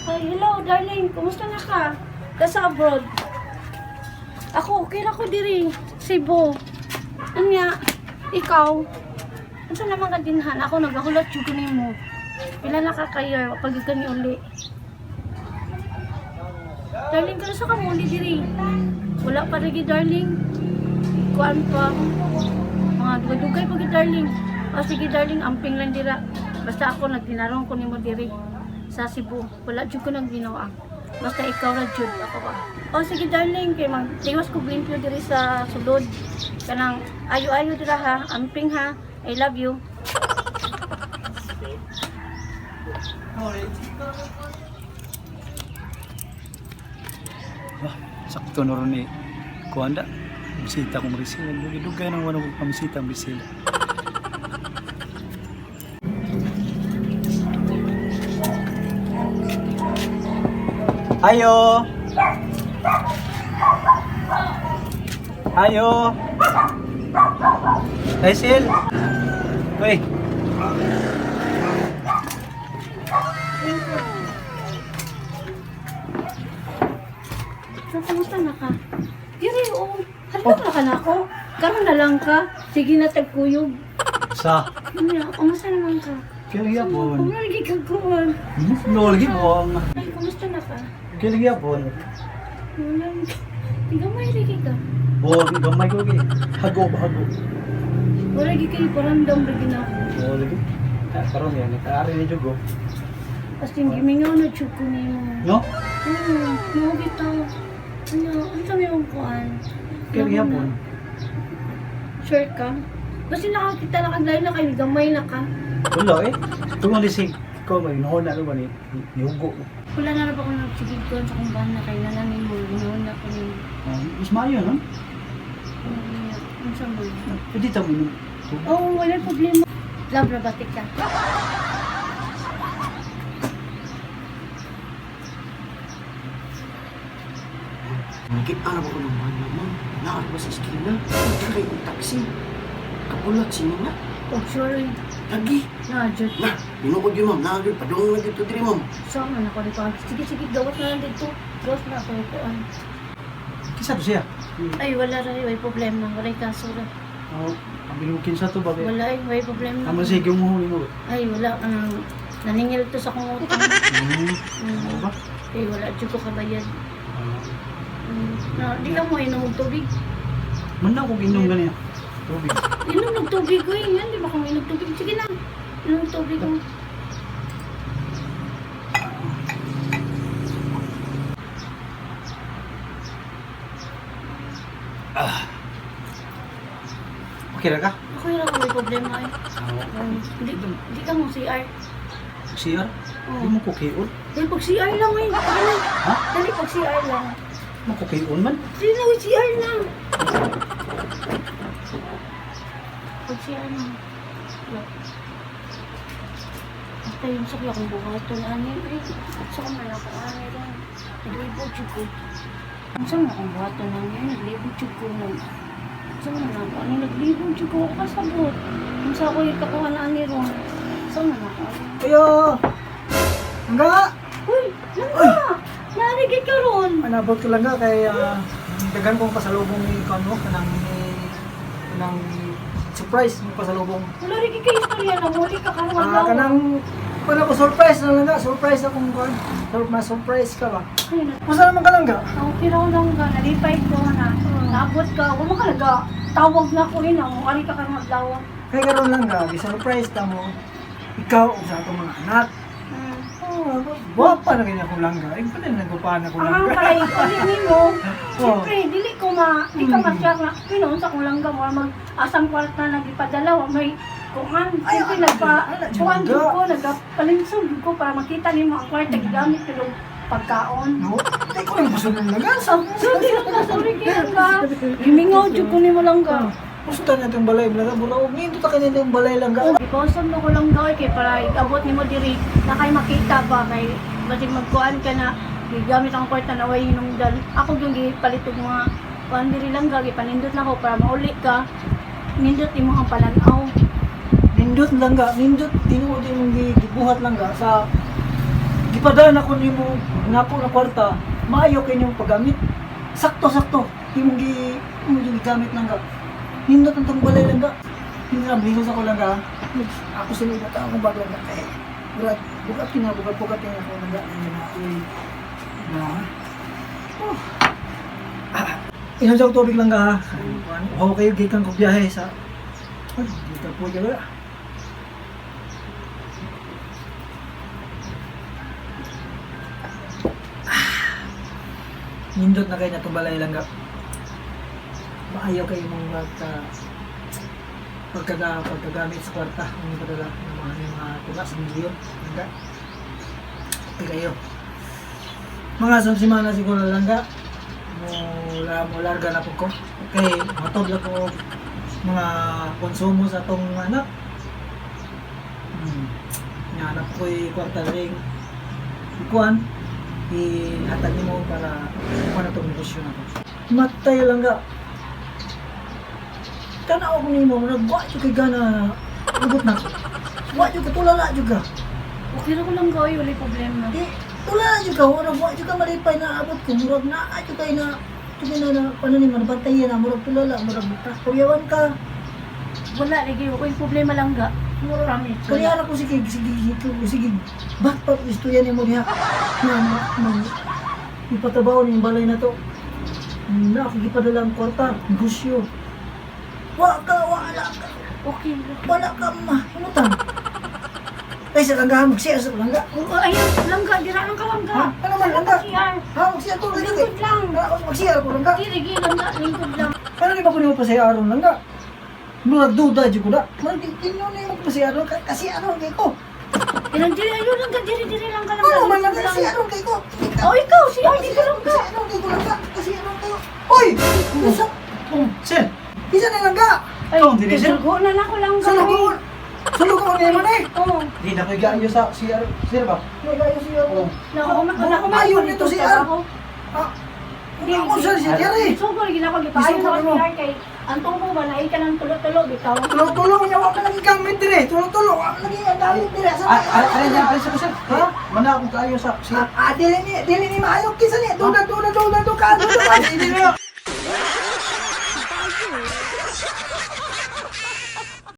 Ay, hello, darling. Kumusta na ka? Nasa abroad. Ako, okay na ko diri. Cebu. Anya, ikaw? Ano naman ka dinhan? Ako, nagahulot yung kunin mo. Pila na ka kayo, pag ka ni uli. Darling, kano sa kamuli diri? Wala pa rin, darling. Kuan pa. Mga dugay-dugay pag darling. O sige, darling, amping lang dira. Basta ako, nagdinarong ko ni mo diri. Sa Cebu. Wala dyan ko nang ginawa. Basta ikaw na dyan. Ako ba? O sige darling, kay mag-tiwas ko blimpyo diri sa sulod. Kanang ayo-ayo dira ha. Amping ha. I love you. Sakto na ron eh. Kuanda. Bisita kong Brisila. Dugay ng wala kong pamisita ang Brisila. Ayo. Ayo. Raisil. Uy. So, kamusta na ka? Diri, oh. Haliw na ka na ako. Karon na lang ka. Sige na tagkuyog. Sa. Ano, kamusta naman ka? Kaya po. Kung lagi ka kuwan. Lagi po. Ay, kamusta na ka? Kaya po. Wala. Ikaw may lagi ka. Oh, gamay ko gi. Hago. Wala lagi kayo paramdam lagi na ako. Oh, lagi. Karon yan, nakaari ni Jugo. Kasi gimingaw na chuk ko niyo. No? No, bitaw. Ano sabi yung kuwan? Kaya po. Sure ka? Kasi nakakita lang ang layo na kayo, gamay na ka. Wala eh. Tungo ni sig ko may noon na ba ni Jugo. Wala na rin ako nagsigid ko sa kung bahan na kayo na lang yung muli. Noon na ko yung... Mas maayo no? Ang sambol. Pwede ta mo. Oo, wala problema. Love na batik ka. Nakita na ba ko ng mga naman? Nakat ba sa skina? Nagkakay kong taxi. Kapulat sini na. Oh, sorry. Lagi. Na-adjust. Na, pinukod yun ma'am. Nakagay, padung na dito diri ma'am. Sama na ko rin pa. Sige, gawas na lang dito. Gawas na ako kuwan. Kisa to siya. Ay, wala rin. May problema. Wala yung kaso rin. Oh, ang binukin sa to ba? Wala eh. May problema. Amo sige mo huli mo. Ay, wala. Naningil to sa kong utang. Ano ba? Eh, wala. Diyo ko kabayad. Di ka mo inom ng tubig. Man na ko ginom ganyan. Tubig. Inom ng tubig ko eh. Yan, di ba kung inom ng tubig? Sige na. Inom ng tubig ko. Okay ra ka? Ako yung may problema eh. Hindi ka mo CR. CR? Di mo ko kiyon. Dahil pag CR lang eh. Dali. Ha? Dali pag CR lang. Mo ko kiyon man. Sige na, CR lang. Pag CR lang. Basta yung sakla kong buhato na anin eh. Saan man ako anin lang. Naglibot yung ko. Saan na akong buhato na anin? Naglibot yung ko na. Saan na ako anin? Naglibot yung ko. Kasabot. Kung saan ko yung kakuha na anin ron. Saan na ako anin? Ayo. Angga. Uy! Langga! Narigit ka ron! Anabot ko lang nga kay dagan kong pasalubong ni Kano kanang surprise mo pasalubong. Wala rin kayo istorya na muli ka karuan daw. Kanang pala ko surprise na lang nga, surprise akong kon. Surprise ka ba? Ay, na. Masa naman ka lang ga? Ang piraw lang ka, nalipay ko na. Naabot ka, huwag mo ka naga. Tawag na ko rin, ang ari ka kang maglawa. Kay karon lang ga, surprise ta mo. Ikaw ug sa atong mga anak. Wapa na ganyan akong langga. Ay, pala nagpapaan ako Ang langga. palay, ulit mo. Siyempre, dili ko di ka masyar na, pinon sa kong langga mo, mag-asang kwarta na nagipadala, may kuhan. Siyempre, nagpa-kuhan ko, nagpalinsog ko para makita niyo ang kwarta, gigamit ko ng pagkaon. No, ay ko lang gusto ng langga. Sorry lang ka, sorry kayo ka. Himingaw, dyan ko ni mo langga. Gusto na itong balay langga. Buraog nito ta kanina yung balay langga. Ipausap na ko lang daw kay para abot ni mo diri na kay makita ba kay basig magkuan ka na gigamit ang kwarta na way hinungdan. Ako yung gipalit og mga kuan diri lang gagi panindot na ko para mauli ka. Nindot imo ang palanaw. Nindot langga, nindot tinuod yung gibuhat langga sa gipadaan ako nimo nako na kwarta, maayo kay nimo paggamit. Sakto-sakto, imong gigamit lang ka. Hindot ang balay lang ka. Hindi na bihos ako lang ka. Ako sila ito ako bago lang ka. Bukat, bukat ako lang ka. Inom sa tubig lang ka. Ako kayo gikan ko biyahe sa... Ay, dito po dyan. Nindot na kayo na tumbalay lang ka. Maayaw kayo mga pagkagamit sa kwarta. Ang padala ng mga tugas sa milyon. Langga. Okay kayo. Mga isang simana siguro langga. Mo larga na po ko. Okay, matod lang ko mga konsumo sa itong anak. Nanap ko yung kwarta ring. Ikuan. Ihatag mo para kung ano itong negosyo na to. Matay lang ka. Kana ako ni mo, nagwa yung kay gana. Ubot na ko. Wa yung katulala yung ka. Okay ra ko lang gawin, wala problema. Di, tulala yung ka. Wala yung ka malipay na abot ko. Murag na yung kay na. Ito na, paano ni mo, nabantayan na. Murag tulala, murag butas. Kuryawan ka. Wala, lagi ko yung problema lang ga. Promise. Kuryara ko sige. Ba't pa gusto yan mo diha? Ipatrabaho niyo yung balay na to. Nakikipadala ang kwarta, negosyo. Wala ka. Okay. Wala ka mahimutan. Ay, sa langga, mag-share sa langga. Oo, ayun, langga, dira lang ka langga. Ha? Ano man, langga? CR. Ha, mag-share ko, langga. Lingkod lang. Mag-share ko, langga. Diri, langga, lingkod lang. Ano di ba ko mo pa sa araw, langga? Murag duda, di ko na. Murag kinyo na yung pa sa araw, kasi araw kay ko. Ilang diri, ayun langga, diri lang ka langga. Ano man, lingkod langga, kasi araw kay ko. Oh, ikaw, CR, di ka langga. Kasi araw kay ko, langga. Kasi araw kayo. Hoy! Isa! Sir! Isa na langga! Ay, Ikaw ang diri, sir? sugo na lang ko langga. Sa lugon! Sa lugon ngayon man eh! Oo. Hindi na kayo gayo sa CR, sir ba? Nagayo siya ko. Ayun nito si Ar. Hindi ako sir, si Jerry. Sugo lagi na ako gipaayo Isugo ko mo. CR kay antong mo ba naay ka ng tulo-tulo bitaw. Tulong-tulong niya, wala lagi gamit dire. Tulong-tulong, wala lagi gamit dire. Ay, yan, presyo ko, sir. Ha? Mana akong kayo sa... Dili ni maayo kisa ni. Duda, ka.